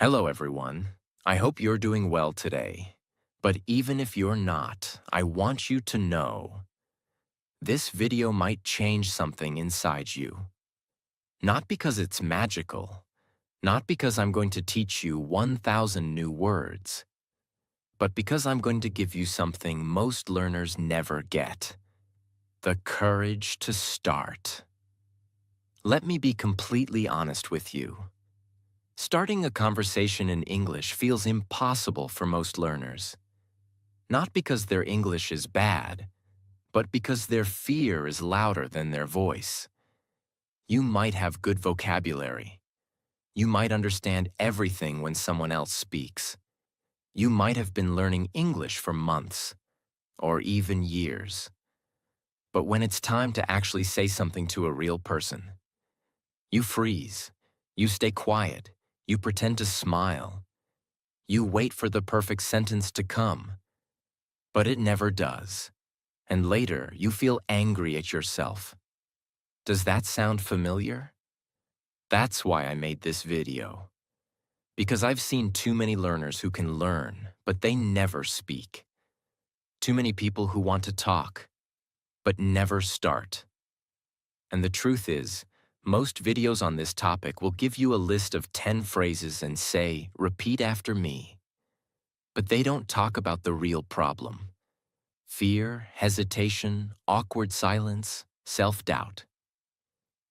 Hello, everyone. I hope you're doing well today. But even if you're not, I want you to know this video might change something inside you. Not because it's magical, not because I'm going to teach you 1,000 new words, but because I'm going to give you something most learners never get: the courage to start. Let me be completely honest with you. Starting a conversation in English feels impossible for most learners. Not because their English is bad, but because their fear is louder than their voice. You might have good vocabulary. You might understand everything when someone else speaks. You might have been learning English for months, or even years. But when it's time to actually say something to a real person, you freeze. You stay quiet. You pretend to smile. You wait for the perfect sentence to come. But it never does. And later, you feel angry at yourself. Does that sound familiar? That's why I made this video. Because I've seen too many learners who can learn, but they never speak. Too many people who want to talk, but never start. And the truth is, most videos on this topic will give you a list of 10 phrases and say, "Repeat after me." But they don't talk about the real problem: fear, hesitation, awkward silence, self-doubt.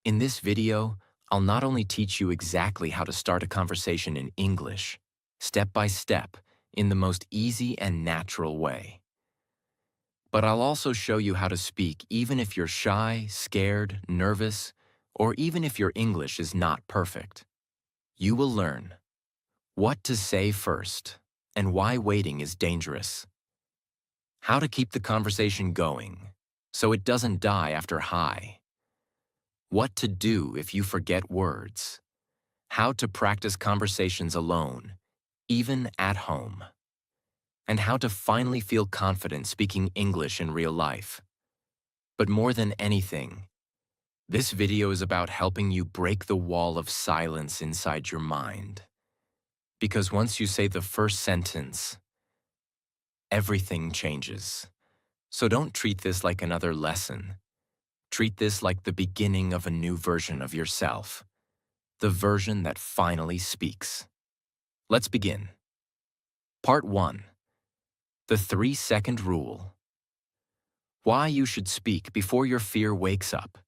In this video, I'll not only teach you exactly how to start a conversation in English, step by step, in the most easy and natural way, but I'll also show you how to speak even if you're shy, scared, nervous, or even if your English is not perfect. You will learn what to say first and why waiting is dangerous, how to keep the conversation going so it doesn't die after hi, what to do if you forget words, how to practice conversations alone, even at home, and how to finally feel confident speaking English in real life. But more than anything, this video is about helping you break the wall of silence inside your mind. Because once you say the first sentence, everything changes. So don't treat this like another lesson. Treat this like the beginning of a new version of yourself, the version that finally speaks. Let's begin. Part 1. The 3-second rule. Why you should speak before your fear wakes up.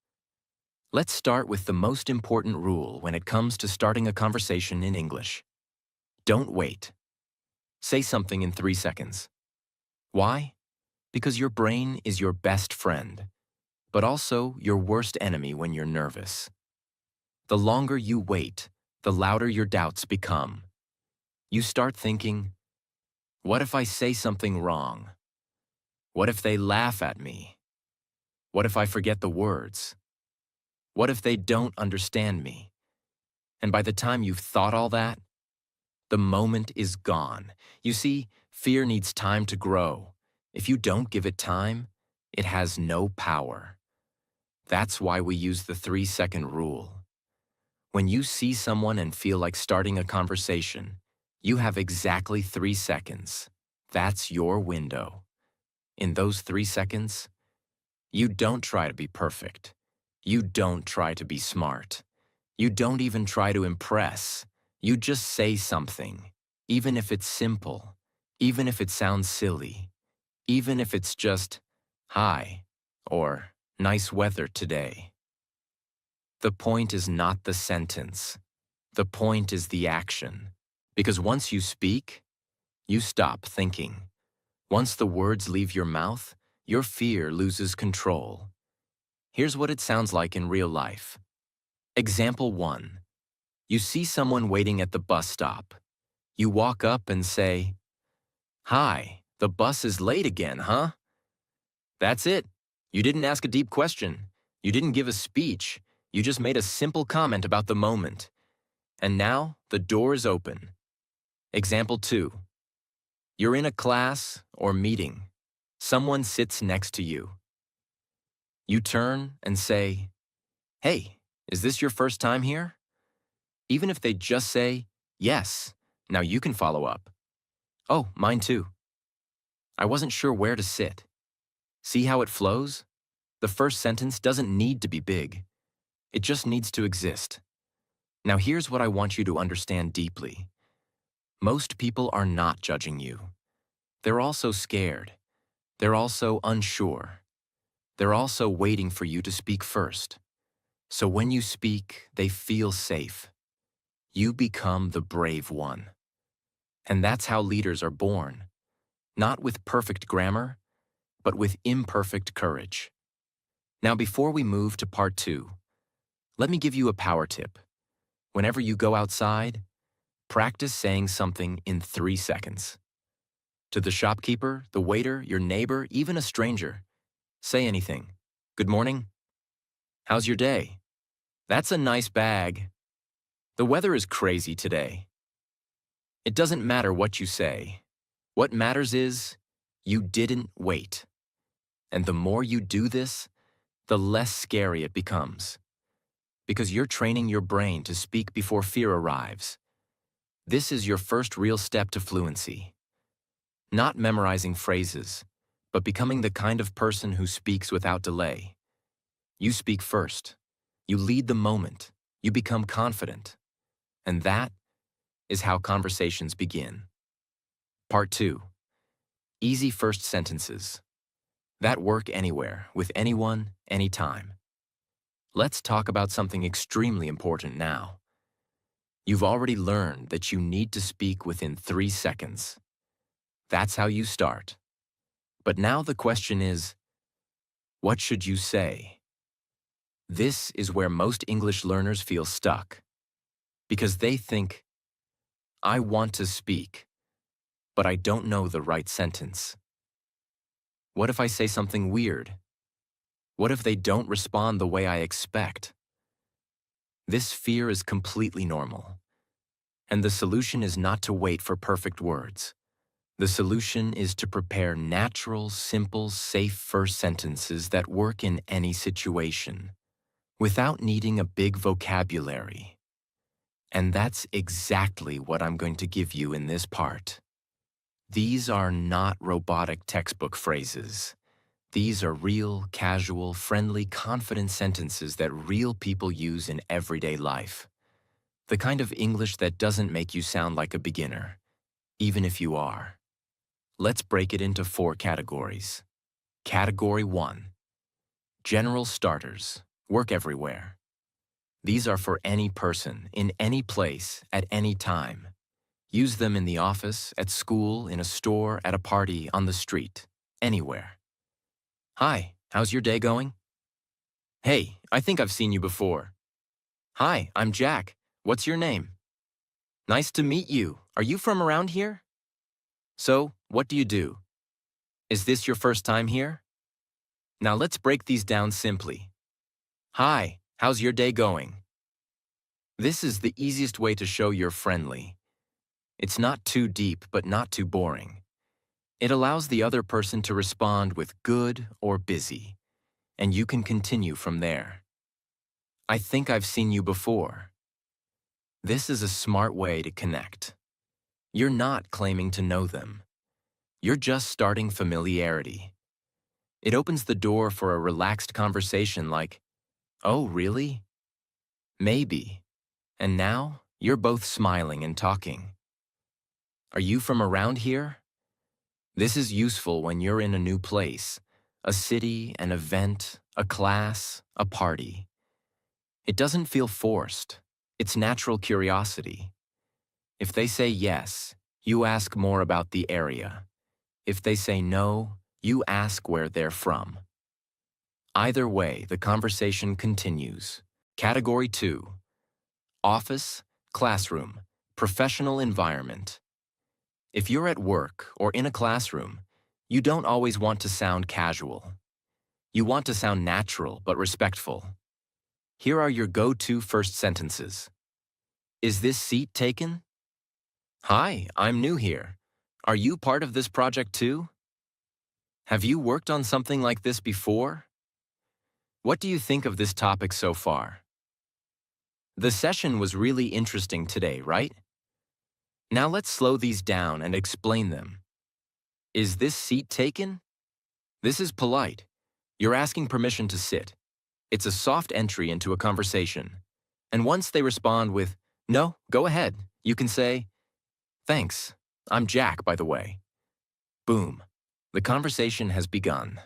Let's start with the most important rule when it comes to starting a conversation in English. Don't wait. Say something in 3 seconds. Why? Because your brain is your best friend, but also your worst enemy when you're nervous. The longer you wait, the louder your doubts become. You start thinking, what if I say something wrong? What if they laugh at me? What if I forget the words? What if they don't understand me? And by the time you've thought all that, the moment is gone. You see, fear needs time to grow. If you don't give it time, it has no power. That's why we use the 3-second rule. When you see someone and feel like starting a conversation, you have exactly 3 seconds. That's your window. In those 3 seconds, you don't try to be perfect. You don't try to be smart. You don't even try to impress. You just say something, even if it's simple, even if it sounds silly, even if it's just, "Hi," or "Nice weather today." The point is not the sentence. The point is the action. Because once you speak, you stop thinking. Once the words leave your mouth, your fear loses control. Here's what it sounds like in real life. Example 1. You see someone waiting at the bus stop. You walk up and say, "Hi, the bus is late again, huh?" That's it. You didn't ask a deep question. You didn't give a speech. You just made a simple comment about the moment. And now, the door is open. Example 2. You're in a class or meeting. Someone sits next to you. You turn and say, "Hey, is this your first time here?" Even if they just say, "Yes," Now you can follow up. Oh, mine too. I wasn't sure where to sit. See how it flows? The first sentence doesn't need to be big. It just needs to exist. Now here's what I want you to understand deeply. Most people are not judging you. They're also scared. They're also unsure. They're also waiting for you to speak first. So when you speak, they feel safe. You become the brave one. And that's how leaders are born. Not with perfect grammar, but with imperfect courage. Now before we move to part 2, let me give you a power tip. Whenever you go outside, practice saying something in 3 seconds. To the shopkeeper, the waiter, your neighbor, even a stranger, say anything. Good morning. How's your day? That's a nice bag. The weather is crazy today. It doesn't matter what you say. What matters is you didn't wait. And the more you do this, the less scary it becomes. Because you're training your brain to speak before fear arrives. This is your first real step to fluency. Not memorizing phrases, but becoming the kind of person who speaks without delay. You speak first. You lead the moment. You become confident. And that is how conversations begin. Part 2. Easy first sentences. That work anywhere, with anyone, anytime. Let's talk about something extremely important now. You've already learned that you need to speak within 3 seconds. That's how you start. But now the question is, what should you say? This is where most English learners feel stuck. Because they think, I want to speak, but I don't know the right sentence. What if I say something weird? What if they don't respond the way I expect? This fear is completely normal. And the solution is not to wait for perfect words. The solution is to prepare natural, simple, safe first sentences that work in any situation, without needing a big vocabulary. And that's exactly what I'm going to give you in this part. These are not robotic textbook phrases. These are real, casual, friendly, confident sentences that real people use in everyday life. The kind of English that doesn't make you sound like a beginner, even if you are. Let's break it into 4 categories. Category 1. General starters, work everywhere. These are for any person, in any place, at any time. Use them in the office, at school, in a store, at a party, on the street, anywhere. Hi, how's your day going? Hey, I think I've seen you before. Hi, I'm Jack. What's your name? Nice to meet you. Are you from around here? So, what do you do? Is this your first time here? Now let's break these down simply. Hi, how's your day going? This is the easiest way to show you're friendly. It's not too deep, but not too boring. It allows the other person to respond with good or busy, and you can continue from there. I think I've seen you before. This is a smart way to connect. You're not claiming to know them. You're just starting familiarity. It opens the door for a relaxed conversation like, oh, really? Maybe. And now, you're both smiling and talking. Are you from around here? This is useful when you're in a new place, a city, an event, a class, a party. It doesn't feel forced. It's natural curiosity. If they say yes, you ask more about the area. If they say no, you ask where they're from. Either way, the conversation continues. Category 2. Office, classroom, professional environment. If you're at work or in a classroom, you don't always want to sound casual. You want to sound natural but respectful. Here are your go-to first sentences. Is this seat taken? Hi, I'm new here. Are you part of this project too? Have you worked on something like this before? What do you think of this topic so far? The session was really interesting today, right? Now let's slow these down and explain them. Is this seat taken? This is polite. You're asking permission to sit. It's a soft entry into a conversation. And once they respond with, "No, go ahead," you can say, "Thanks. I'm Jack, by the way." Boom. The conversation has begun.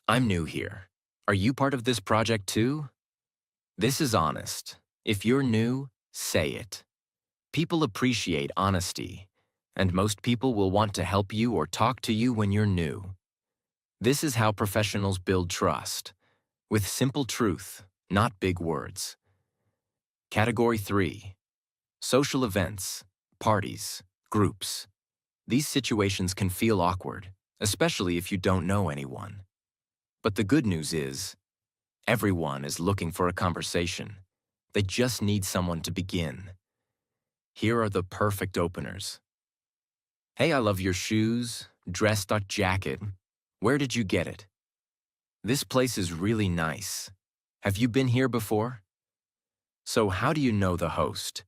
I'm new here. Are you part of this project too? This is honest. If you're new, say it. People appreciate honesty, and most people will want to help you or talk to you when you're new. This is how professionals build trust, with simple truth, not big words. Category 3. Social events, parties, groups. These situations can feel awkward, especially if you don't know anyone. But the good news is, everyone is looking for a conversation. They just need someone to begin. Here are the perfect openers. "Hey, I love your shoes, dress.jacket. Where did you get it? This place is really nice. Have you been here before? So how do you know the host?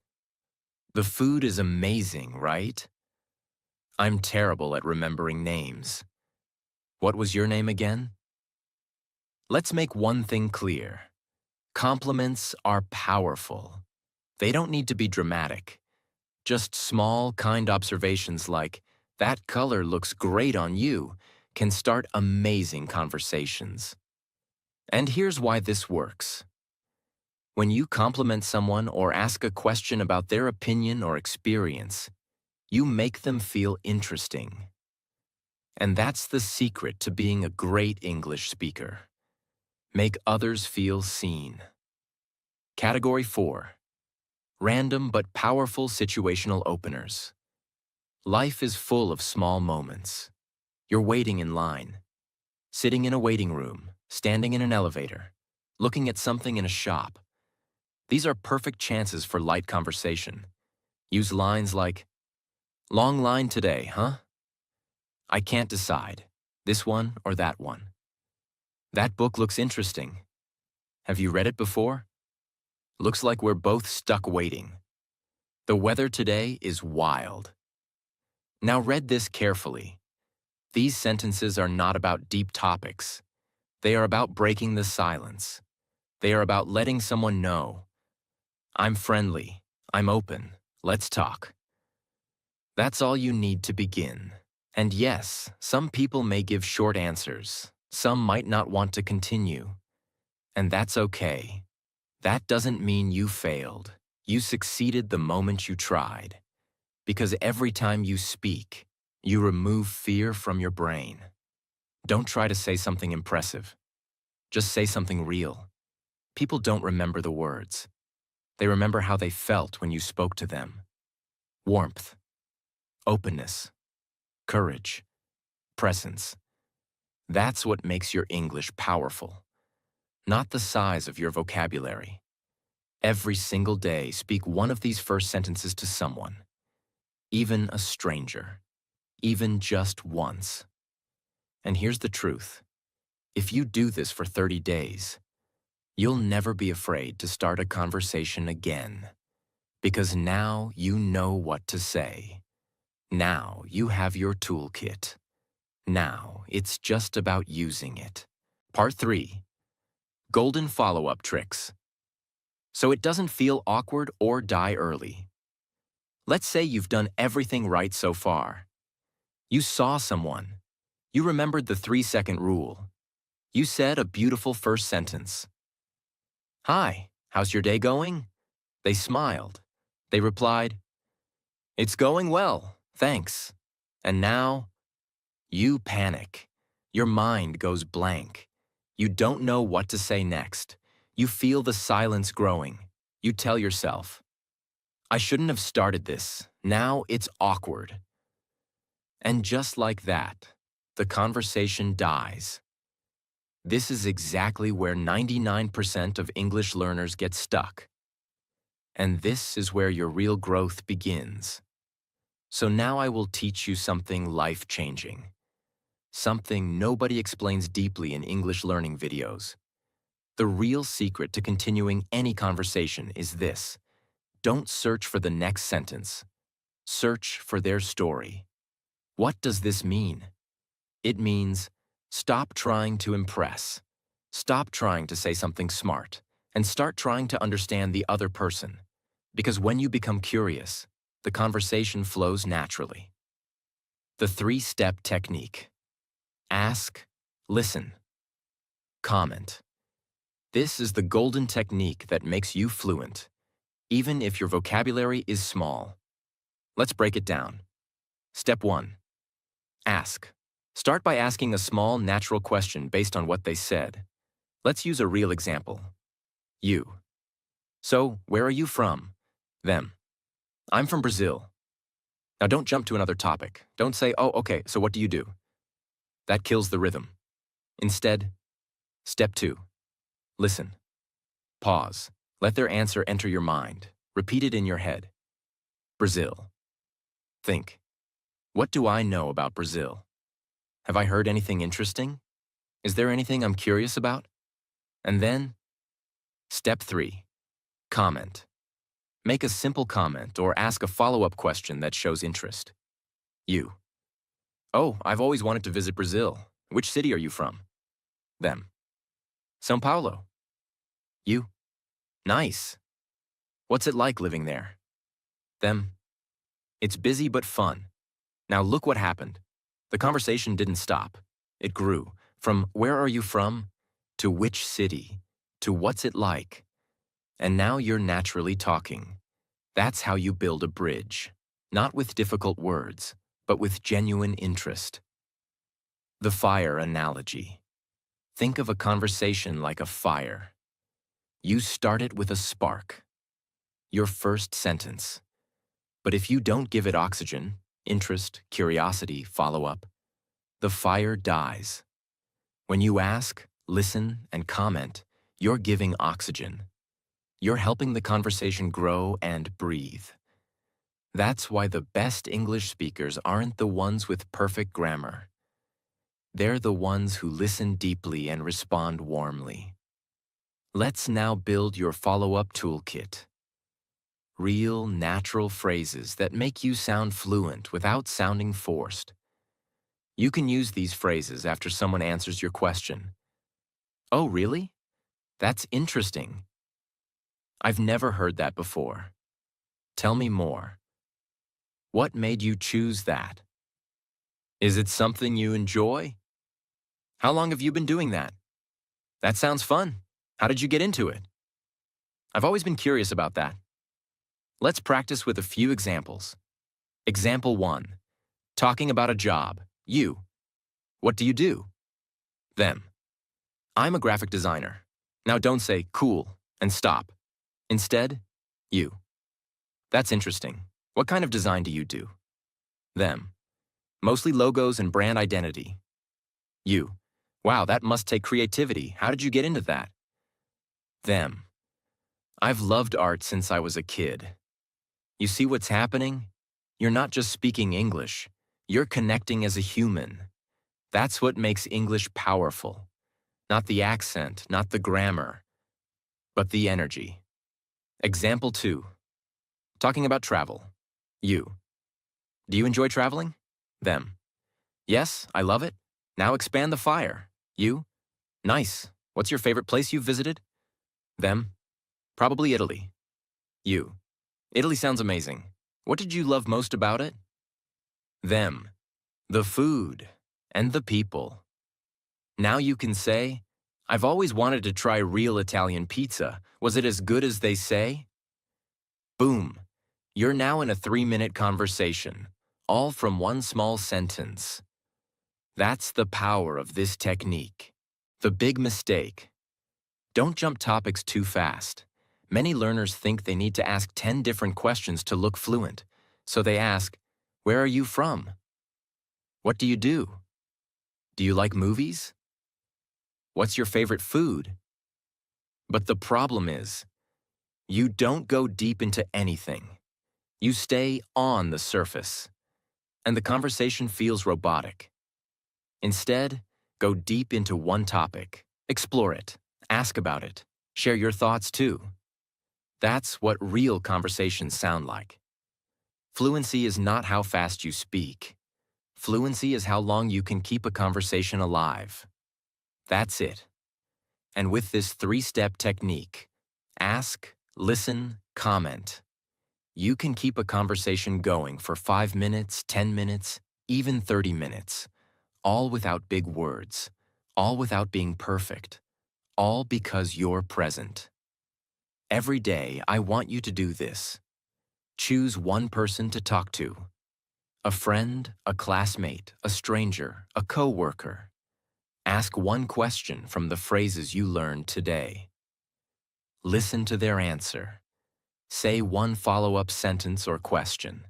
The food is amazing, right? I'm terrible at remembering names. What was your name again?" Let's make one thing clear. Compliments are powerful. They don't need to be dramatic. Just small, kind observations like, "That color looks great on you," can start amazing conversations. And here's why this works. When you compliment someone or ask a question about their opinion or experience, you make them feel interesting. And that's the secret to being a great English speaker. Make others feel seen. Category 4. Random but powerful situational openers. Life is full of small moments. You're waiting in line, sitting in a waiting room, standing in an elevator, looking at something in a shop. These are perfect chances for light conversation. Use lines like, "Long line today, huh? I can't decide. This one or that one. That book looks interesting. Have you read it before? Looks like we're both stuck waiting. The weather today is wild." Now read this carefully. These sentences are not about deep topics. They are about breaking the silence. They are about letting someone know, "I'm friendly. I'm open. Let's talk." That's all you need to begin. And yes, some people may give short answers. Some might not want to continue. And that's okay. That doesn't mean you failed. You succeeded the moment you tried. Because every time you speak, you remove fear from your brain. Don't try to say something impressive. Just say something real. People don't remember the words. They remember how they felt when you spoke to them. Warmth, openness, courage, presence. That's what makes your English powerful. Not the size of your vocabulary. Every single day, speak one of these first sentences to someone. Even a stranger. Even just once. And here's the truth. If you do this for 30 days, you'll never be afraid to start a conversation again. Because now you know what to say. Now you have your toolkit. Now it's just about using it. Part 3. Golden follow-up tricks. So it doesn't feel awkward or die early. Let's say you've done everything right so far. You saw someone. You remembered the 3-second rule. You said a beautiful first sentence. "Hi, how's your day going?" They smiled. They replied, "It's going well, thanks." And now, you panic. Your mind goes blank. You don't know what to say next. You feel the silence growing. You tell yourself, "I shouldn't have started this. Now it's awkward." And just like that, the conversation dies. This is exactly where 99% of English learners get stuck. And this is where your real growth begins. So now I will teach you something life-changing. Something nobody explains deeply in English learning videos. The real secret to continuing any conversation is this. Don't search for the next sentence. Search for their story. What does this mean? It means stop trying to impress. Stop trying to say something smart and start trying to understand the other person. Because when you become curious, the conversation flows naturally. The three-step technique. Ask, listen, comment. This is the golden technique that makes you fluent, even if your vocabulary is small. Let's break it down. Step 1. Ask. Start by asking a small, natural question based on what they said. Let's use a real example. You. So, where are you from? Them. I'm from Brazil. Now don't jump to another topic. Don't say, oh, okay, so what do you do? That kills the rhythm. Instead, step 2. Listen. Pause. Let their answer enter your mind. Repeat it in your head. Brazil. Think. What do I know about Brazil? Have I heard anything interesting? Is there anything I'm curious about? And then, step 3. Comment. Make a simple comment or ask a follow-up question that shows interest. You. Oh, I've always wanted to visit Brazil. Which city are you from? Them. São Paulo. You. Nice. What's it like living there? Them. It's busy but fun. Now look what happened. The conversation didn't stop. It grew from where are you from to which city to what's it like. And now you're naturally talking. That's how you build a bridge. Not with difficult words, but with genuine interest. The fire analogy. Think of a conversation like a fire. You start it with a spark. Your first sentence. But if you don't give it oxygen, interest, curiosity, follow-up, the fire dies. When you ask, listen, and comment, you're giving oxygen. You're helping the conversation grow and breathe. That's why the best English speakers aren't the ones with perfect grammar. They're the ones who listen deeply and respond warmly. Let's now build your follow-up toolkit. Real, natural phrases that make you sound fluent without sounding forced. You can use these phrases after someone answers your question. Oh, really? That's interesting. I've never heard that before. Tell me more. What made you choose that? Is it something you enjoy? How long have you been doing that? That sounds fun. How did you get into it? I've always been curious about that. Let's practice with a few examples. Example 1. Talking about a job. You. What do you do? Them. I'm a graphic designer. Now don't say cool and stop. Instead, you. That's interesting. What kind of design do you do? Them. Mostly logos and brand identity. You. Wow, that must take creativity. How did you get into that? Them. I've loved art since I was a kid. You see what's happening? You're not just speaking English. You're connecting as a human. That's what makes English powerful. Not the accent, not the grammar, but the energy. Example 2. Talking about travel. You. Do you enjoy traveling? Them. Yes, I love it. Now expand the fire. You. Nice. What's your favorite place you've visited? Them. Probably Italy. You. Italy sounds amazing. What did you love most about it? Them. The food and the people. Now you can say, I've always wanted to try real Italian pizza. Was it as good as they say? Boom. You're now in a 3-minute conversation, all from one small sentence. That's the power of this technique. The big mistake. Don't jump topics too fast. Many learners think they need to ask 10 different questions to look fluent. So they ask, where are you from? What do you do? Do you like movies? What's your favorite food? But the problem is, you don't go deep into anything. You stay on the surface, and the conversation feels robotic. Instead, go deep into one topic, explore it, ask about it, share your thoughts too. That's what real conversations sound like. Fluency is not how fast you speak. Fluency is how long you can keep a conversation alive. That's it. And with this three-step technique, ask, listen, comment, you can keep a conversation going for 5 minutes, 10 minutes, even 30 minutes, all without big words, all without being perfect, all because you're present. Every day, I want you to do this. Choose one person to talk to. A friend, a classmate, a stranger, a coworker. Ask one question from the phrases you learned today. Listen to their answer. Say one follow-up sentence or question.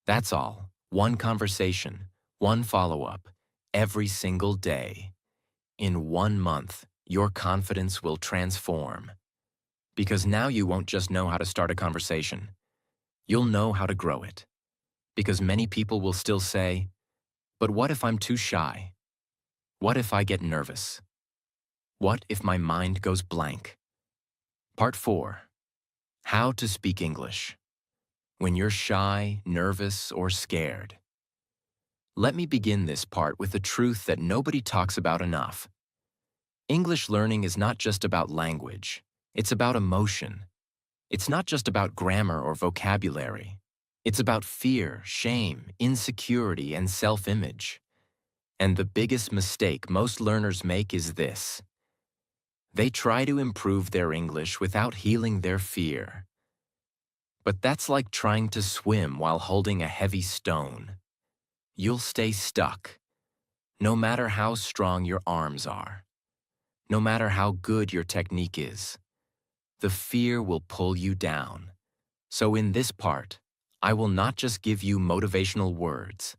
That's all. One conversation, one follow-up, every single day. In 1 month, your confidence will transform. Because now you won't just know how to start a conversation. You'll know how to grow it. Because many people will still say, but what if I'm too shy? What if I get nervous? What if my mind goes blank? Part 4. How to speak English. When you're shy, nervous, or scared. Let me begin this part with a truth that nobody talks about enough. English learning is not just about language. It's about emotion. It's not just about grammar or vocabulary. It's about fear, shame, insecurity, and self-image. And the biggest mistake most learners make is this. They try to improve their English without healing their fear. But that's like trying to swim while holding a heavy stone. You'll stay stuck, no matter how strong your arms are, no matter how good your technique is. The fear will pull you down. So in this part, I will not just give you motivational words.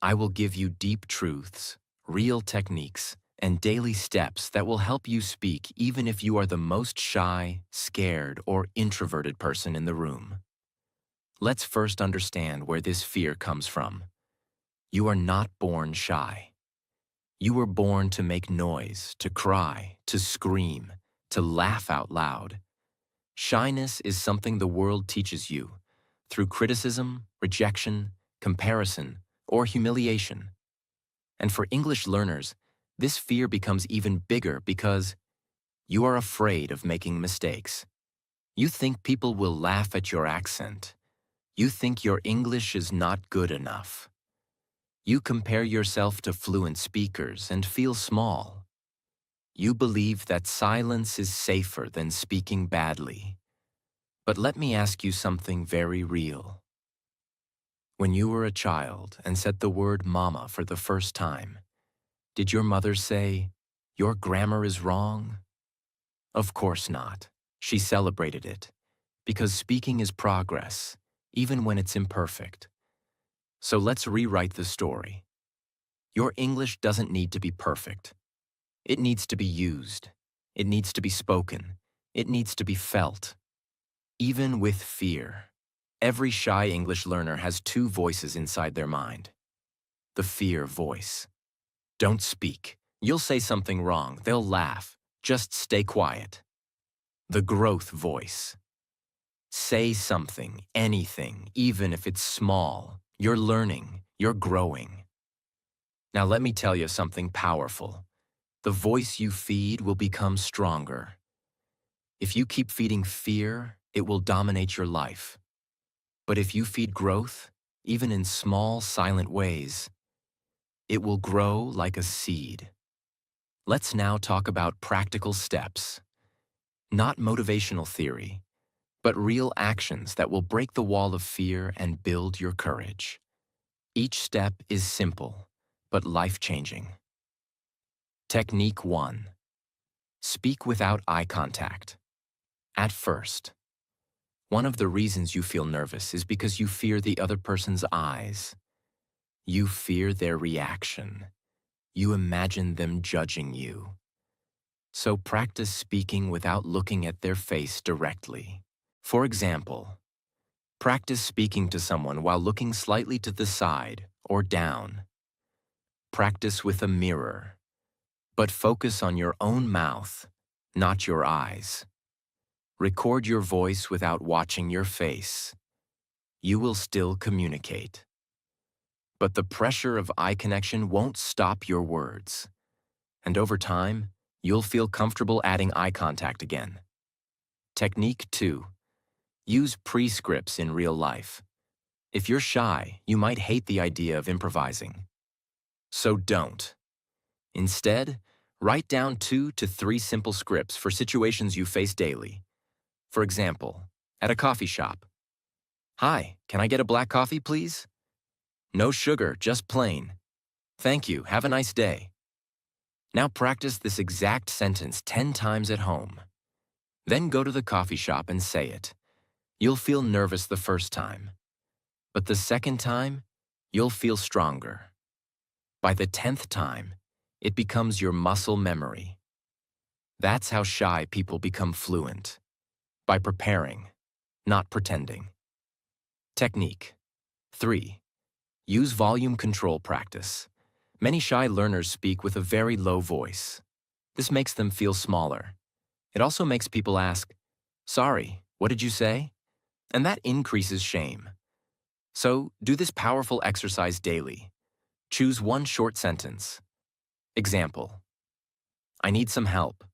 I will give you deep truths, real techniques, and daily steps that will help you speak even if you are the most shy, scared, or introverted person in the room. Let's first understand where this fear comes from. You are not born shy. You were born to make noise, to cry, to scream, to laugh out loud. Shyness is something the world teaches you through criticism, rejection, comparison, or humiliation. And for English learners, this fear becomes even bigger because you are afraid of making mistakes. You think people will laugh at your accent. You think your English is not good enough. You compare yourself to fluent speakers and feel small. You believe that silence is safer than speaking badly. But let me ask you something very real. When you were a child and said the word mama for the first time, did your mother say, "Your grammar is wrong"? Of course not. She celebrated it, because speaking is progress, even when it's imperfect. So let's rewrite the story. Your English doesn't need to be perfect. It needs to be used. It needs to be spoken. It needs to be felt. Even with fear. Every shy English learner has two voices inside their mind. The fear voice. Don't speak. You'll say something wrong. They'll laugh. Just stay quiet. The growth voice. Say something, anything, even if it's small. You're learning. You're growing. Now let me tell you something powerful. The voice you feed will become stronger. If you keep feeding fear, it will dominate your life. But if you feed growth, even in small, silent ways, it will grow like a seed. Let's now talk about practical steps. Not motivational theory, but real actions that will break the wall of fear and build your courage. Each step is simple, but life-changing. Technique 1. Speak without eye contact. At first, one of the reasons you feel nervous is because you fear the other person's eyes. You fear their reaction. You imagine them judging you. So practice speaking without looking at their face directly. For example, practice speaking to someone while looking slightly to the side or down. Practice with a mirror, but focus on your own mouth, not your eyes. Record your voice without watching your face. you will still communicate. But the pressure of eye connection won't stop your words. And over time, you'll feel comfortable adding eye contact again. Technique 2. Use prescripts in real life. If you're shy, you might hate the idea of improvising. So don't. Instead, write down 2 to 3 simple scripts for situations you face daily. For example, at a coffee shop. Hi, can I get a black coffee, please? No sugar, just plain. Thank you, have a nice day. Now practice this exact sentence 10 times at home. Then go to the coffee shop and say it. You'll feel nervous the first time. But the second time, you'll feel stronger. By the 10th time, it becomes your muscle memory. That's how shy people become fluent. By preparing, not pretending. Technique 3. Use volume control practice. Many shy learners speak with a very low voice. This makes them feel smaller. It also makes people ask, "Sorry, what did you say?" And that increases shame. So, do this powerful exercise daily. Choose one short sentence. Example: I need some help.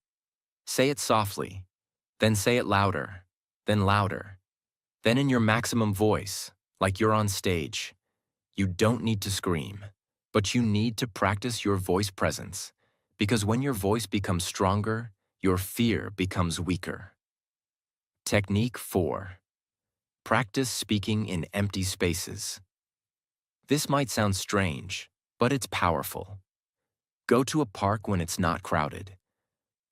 Say it softly, then say it louder, then louder, then in your maximum voice, like you're on stage. You don't need to scream, but you need to practice your voice presence, because when your voice becomes stronger, your fear becomes weaker. Technique 4. Practice speaking in empty spaces. This might sound strange, but it's powerful. Go to a park when it's not crowded.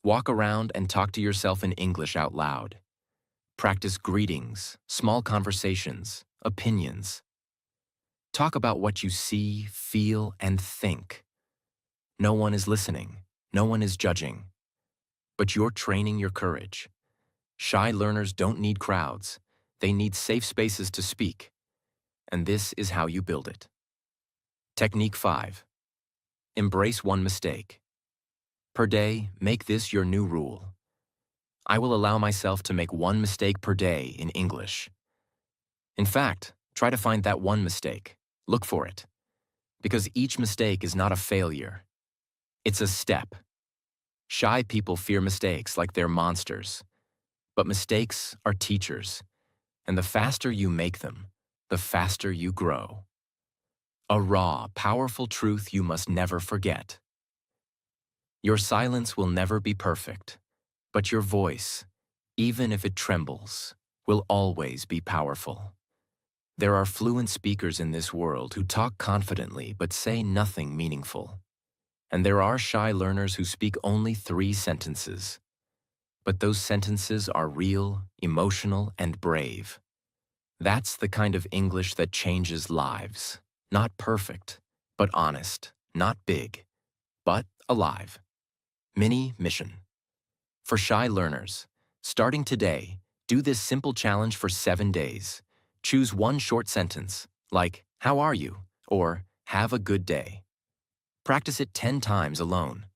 Walk around and talk to yourself in English out loud. Practice greetings, small conversations, opinions. Talk about what you see, feel, and think. No one is listening. No one is judging. But you're training your courage. Shy learners don't need crowds. They need safe spaces to speak. And this is how you build it. Technique 5. Embrace one mistake. Per day, make this your new rule. I will allow myself to make one mistake per day in English. In fact, try to find that one mistake. Look for it. Because each mistake is not a failure. It's a step. Shy people fear mistakes like they're monsters. But mistakes are teachers. And the faster you make them, the faster you grow. A raw, powerful truth you must never forget. Your silence will never be perfect, but your voice, even if it trembles, will always be powerful. There are fluent speakers in this world who talk confidently but say nothing meaningful. And there are shy learners who speak only 3 sentences. But those sentences are real, emotional, and brave. That's the kind of English that changes lives. Not perfect, but honest. Not big, but alive. Mini mission. For shy learners, starting today, do this simple challenge for 7 days. Choose one short sentence, like, "How are you?" or "Have a good day." Practice it 10 times alone.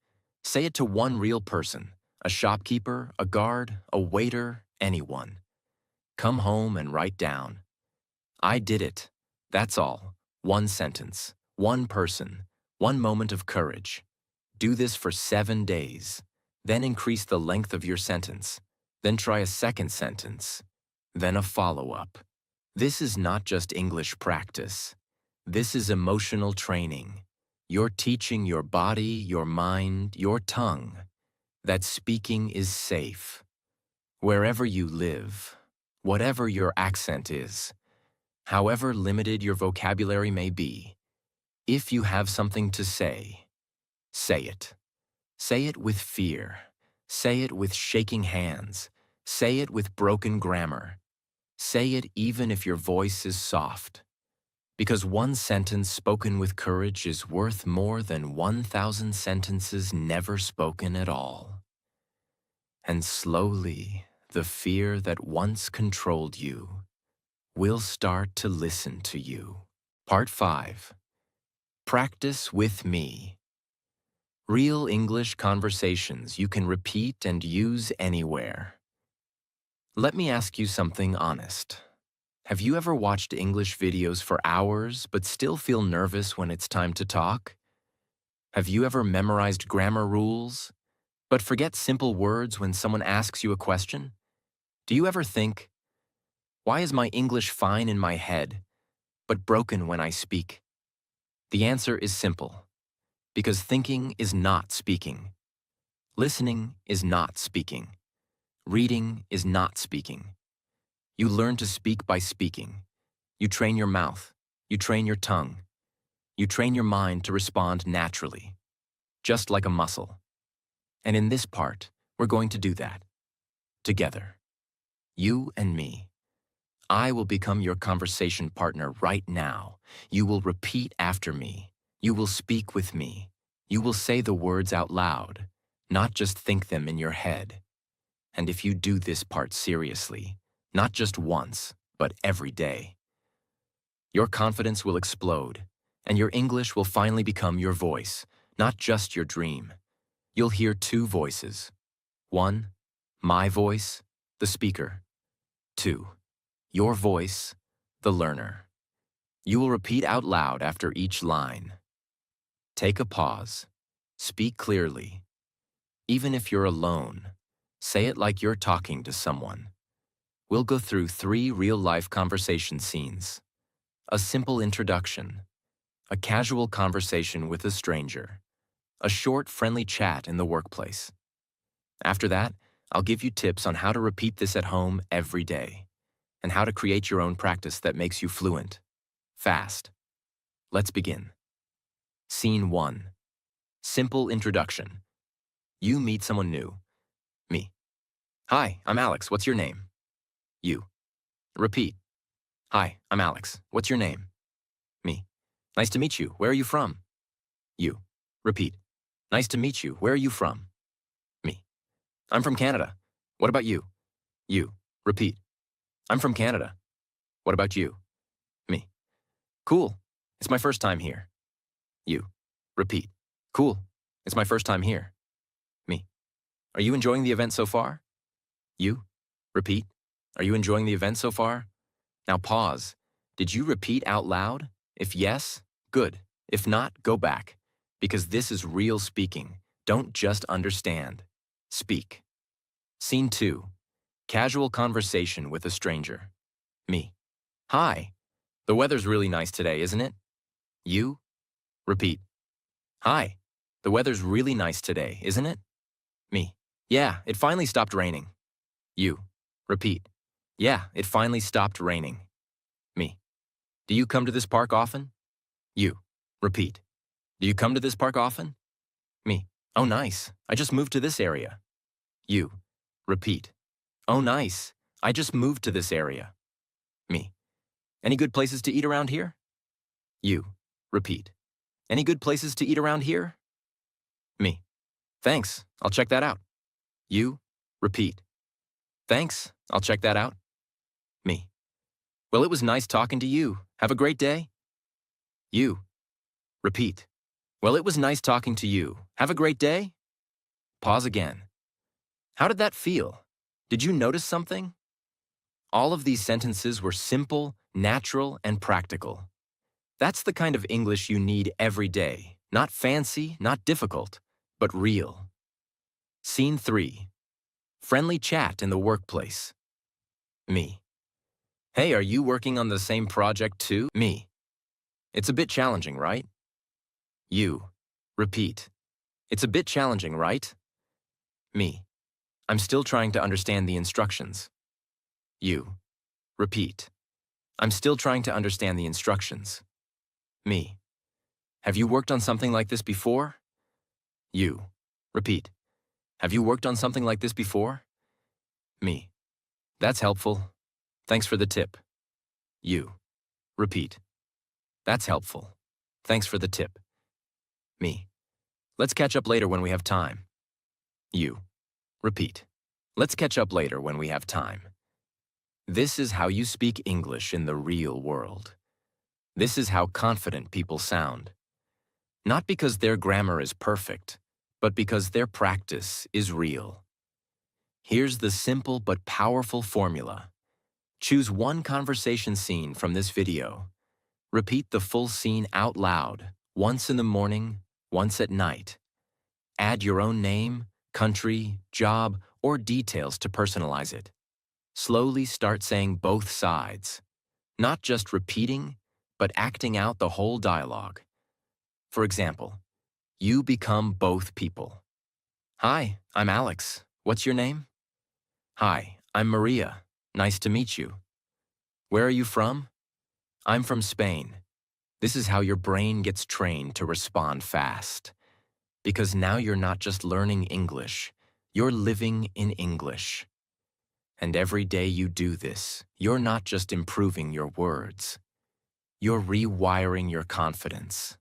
Say it to one real person, a shopkeeper, a guard, a waiter, anyone. Come home and write down, "I did it." That's all. One sentence, one person, one moment of courage. Do this for 7 days. Then increase the length of your sentence. Then try a second sentence. Then a follow-up. This is not just English practice. This is emotional training. You're teaching your body, your mind, your tongue that speaking is safe. Wherever you live, whatever your accent is, however limited your vocabulary may be, if you have something to say it. Say it with fear. Say it with shaking hands. Say it with broken grammar. Say it even if your voice is soft. Because one sentence spoken with courage is worth more than 1,000 sentences never spoken at all. And slowly, the fear that once controlled you will start to listen to you. Part 5. Practice with me. Real English conversations you can repeat and use anywhere. Let me ask you something honest. Have you ever watched English videos for hours but still feel nervous when it's time to talk? Have you ever memorized grammar rules but forget simple words when someone asks you a question? Do you ever think, why is my English fine in my head but broken when I speak? The answer is simple. Because thinking is not speaking. Listening is not speaking. Reading is not speaking. You learn to speak by speaking. You train your mouth. You train your tongue. You train your mind to respond naturally, just like a muscle. And in this part, we're going to do that. Together. You and me. I will become your conversation partner right now. You will repeat after me. You will speak with me. You will say the words out loud, not just think them in your head. And if you do this part seriously, not just once, but every day, your confidence will explode, and your English will finally become your voice, not just your dream. You'll hear two voices. One, my voice, the speaker. Two, your voice, the learner. You will repeat out loud after each line. Take a pause. Speak clearly. Even if you're alone, say it like you're talking to someone. We'll go through 3 real-life conversation scenes. A simple introduction. A casual conversation with a stranger. A short, friendly chat in the workplace. After that, I'll give you tips on how to repeat this at home every day, and how to create your own practice that makes you fluent. Fast. Let's begin. Scene 1. Simple introduction. You meet someone new. Me. Hi, I'm Alex. What's your name? You. Repeat. Hi, I'm Alex. What's your name? Me. Nice to meet you. Where are you from? You. Repeat. Nice to meet you. Where are you from? Me. I'm from Canada. What about you? You. Repeat. I'm from Canada. What about you? Me. Cool. It's my first time here. You. Repeat. Cool. It's my first time here. Me. Are you enjoying the event so far? You. Repeat. Are you enjoying the event so far? Now pause. Did you repeat out loud? If yes, good. If not, go back. Because this is real speaking. Don't just understand. Speak. Scene 2. Casual conversation with a stranger. Me. Hi. The weather's really nice today, isn't it? You. Repeat. Hi. The weather's really nice today, isn't it? Me. Yeah, it finally stopped raining. You. Repeat. Yeah, it finally stopped raining. Me. Do you come to this park often? You. Repeat. Do you come to this park often? Me. Oh, nice. I just moved to this area. You. Repeat. Oh, nice. I just moved to this area. Me. Any good places to eat around here? You. Repeat. Any good places to eat around here? Me. Thanks. I'll check that out. You. Repeat. Thanks. I'll check that out. Me. Well, it was nice talking to you. Have a great day. You. Repeat. Well, it was nice talking to you. Have a great day. Pause again. How did that feel? Did you notice something? All of these sentences were simple, natural, and practical. That's the kind of English you need every day. Not fancy, not difficult, but real. Scene 3. Friendly chat in the workplace. Me. Hey, are you working on the same project too? Me. It's a bit challenging, right? You. Repeat. It's a bit challenging, right? Me. I'm still trying to understand the instructions. You. Repeat. I'm still trying to understand the instructions. Me. Have you worked on something like this before? You. Repeat. Have you worked on something like this before? Me. That's helpful. Thanks for the tip. You. Repeat. That's helpful. Thanks for the tip. Me. Let's catch up later when we have time. You. Repeat. Let's catch up later when we have time. This is how you speak English in the real world. This is how confident people sound. Not because their grammar is perfect, but because their practice is real. Here's the simple but powerful formula. Choose one conversation scene from this video. Repeat the full scene out loud, once in the morning, once at night. Add your own name, country, job, or details to personalize it. Slowly start saying both sides, not just repeating, but acting out the whole dialogue. For example, you become both people. Hi, I'm Alex. What's your name? Hi, I'm Maria. Nice to meet you. Where are you from? I'm from Spain. This is how your brain gets trained to respond fast. Because now you're not just learning English, you're living in English. And every day you do this, you're not just improving your words, you're rewiring your confidence.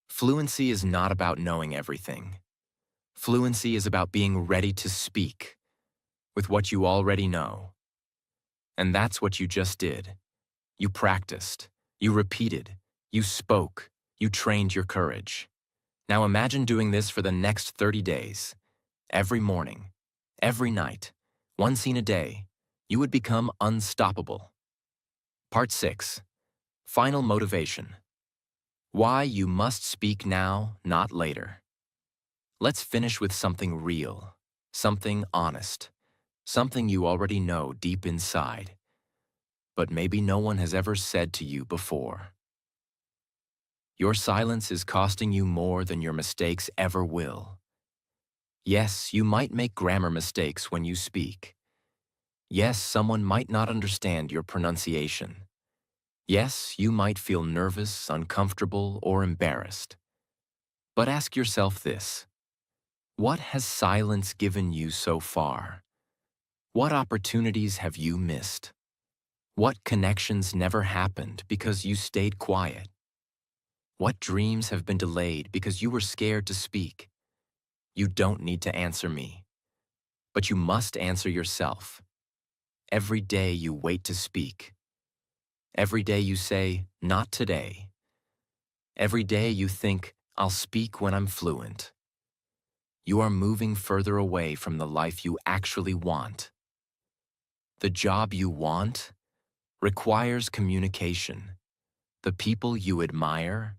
Fluency is not about knowing everything. Fluency is about being ready to speak with what you already know. And that's what you just did. You practiced, you repeated, you spoke, you trained your courage. Now imagine doing this for the next 30 days. Every morning, every night, one scene a day, you would become unstoppable. Part 6. Final motivation. Why you must speak now, not later. Let's finish with something real, something honest, something you already know deep inside, but maybe no one has ever said to you before. Your silence is costing you more than your mistakes ever will. Yes, you might make grammar mistakes when you speak. Yes, someone might not understand your pronunciation. Yes, you might feel nervous, uncomfortable, or embarrassed. But ask yourself this: what has silence given you so far? What opportunities have you missed? What connections never happened because you stayed quiet? What dreams have been delayed because you were scared to speak? You don't need to answer me, but you must answer yourself. Every day you wait to speak. Every day you say, not today. Every day you think, I'll speak when I'm fluent. You are moving further away from the life you actually want. The job you want requires communication. The people you admire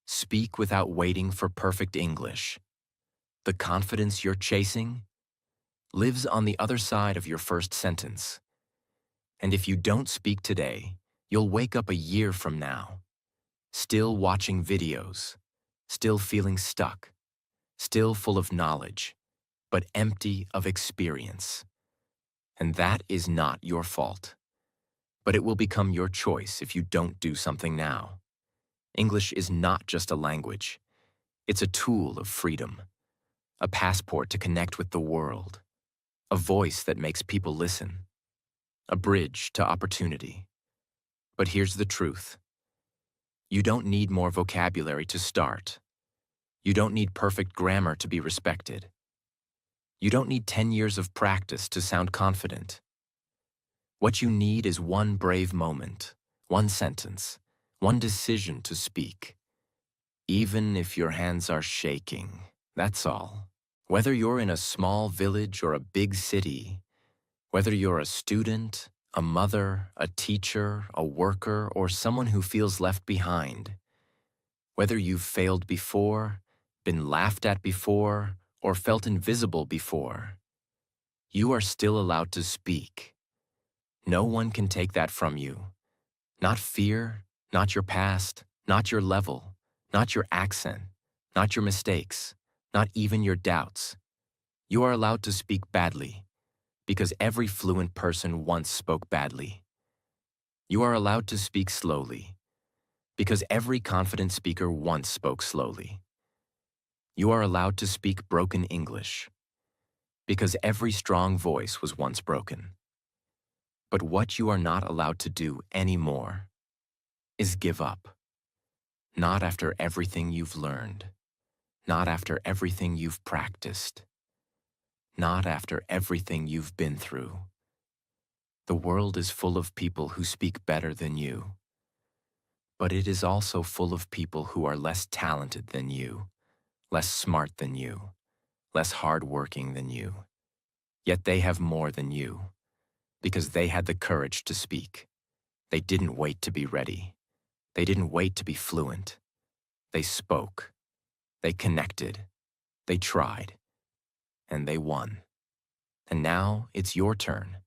speak without waiting for perfect English. The confidence you're chasing lives on the other side of your first sentence. And if you don't speak today, you'll wake up a year from now, still watching videos, still feeling stuck, still full of knowledge, but empty of experience. And that is not your fault. But it will become your choice if you don't do something now. English is not just a language. It's a tool of freedom, a passport to connect with the world, a voice that makes people listen, a bridge to opportunity. But here's the truth. You don't need more vocabulary to start. You don't need perfect grammar to be respected. You don't need 10 years of practice to sound confident. What you need is one brave moment, one sentence, one decision to speak. Even if your hands are shaking, that's all. Whether you're in a small village or a big city, whether you're a student, a mother, a teacher, a worker, or someone who feels left behind, whether you've failed before, been laughed at before, or felt invisible before, you are still allowed to speak. No one can take that from you. Not fear, not your past, not your level, not your accent, not your mistakes, not even your doubts. You are allowed to speak badly, because every fluent person once spoke badly. You are allowed to speak slowly, because every confident speaker once spoke slowly. You are allowed to speak broken English, because every strong voice was once broken. But what you are not allowed to do anymore is give up. Not after everything you've learned, not after everything you've practiced, not after everything you've been through. The world is full of people who speak better than you, but it is also full of people who are less talented than you, less smart than you, less hardworking than you. Yet they have more than you, because they had the courage to speak. They didn't wait to be ready. They didn't wait to be fluent. They spoke. They connected. They tried. And they won. And now it's your turn.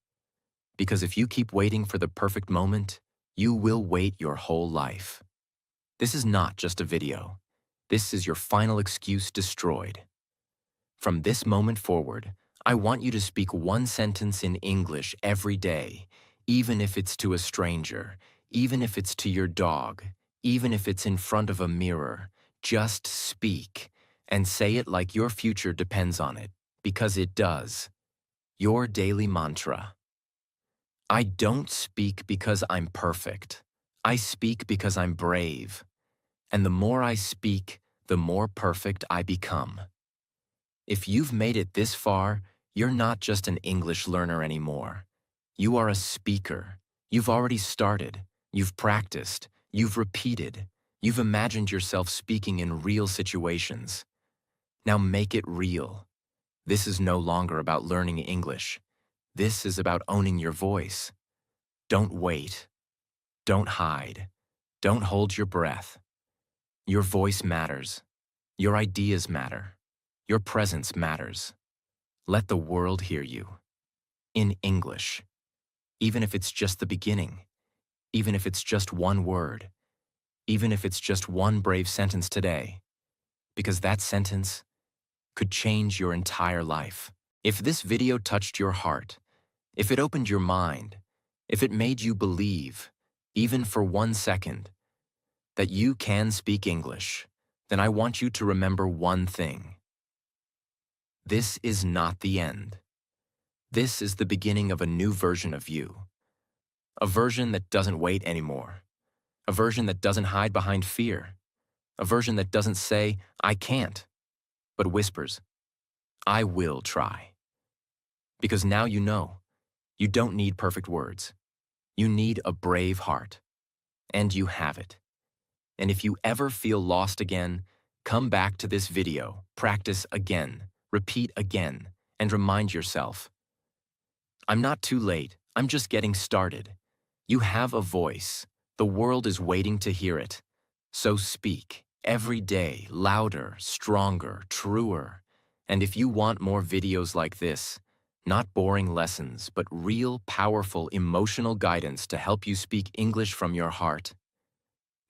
Because if you keep waiting for the perfect moment, you will wait your whole life. This is not just a video. This is your final excuse destroyed. From this moment forward, I want you to speak one sentence in English every day, even if it's to a stranger, even if it's to your dog, even if it's in front of a mirror. Just speak and say it like your future depends on it, because it does. Your daily mantra. I don't speak because I'm perfect. I speak because I'm brave. And the more I speak, the more perfect I become. If you've made it this far, you're not just an English learner anymore. You are a speaker. You've already started. You've practiced. You've repeated. You've imagined yourself speaking in real situations. Now make it real. This is no longer about learning English. This is about owning your voice. Don't wait. Don't hide. Don't hold your breath. Your voice matters. Your ideas matter. Your presence matters. Let the world hear you. In English. Even if it's just the beginning. Even if it's just one word. Even if it's just one brave sentence today. Because that sentence could change your entire life. If this video touched your heart, if it opened your mind, if it made you believe, even for 1 second, that you can speak English, then I want you to remember one thing. This is not the end. This is the beginning of a new version of you. A version that doesn't wait anymore. A version that doesn't hide behind fear. A version that doesn't say, I can't, but whispers, I will try. Because now you know, you don't need perfect words. You need a brave heart. And you have it. And if you ever feel lost again, come back to this video, practice again, repeat again, and remind yourself, I'm not too late, I'm just getting started. You have a voice. The world is waiting to hear it. So speak, every day, louder, stronger, truer. And if you want more videos like this, not boring lessons, but real, powerful, emotional guidance to help you speak English from your heart,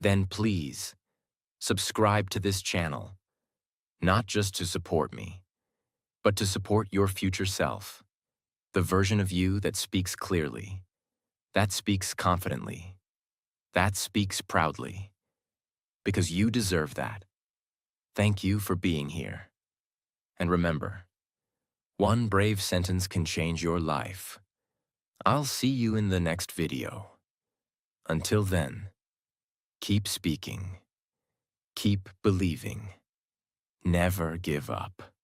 then please, subscribe to this channel, not just to support me, but to support your future self, the version of you that speaks clearly, that speaks confidently, that speaks proudly, because you deserve that. Thank you for being here. And remember, one brave sentence can change your life. I'll see you in the next video. Until then, keep speaking, keep believing, never give up.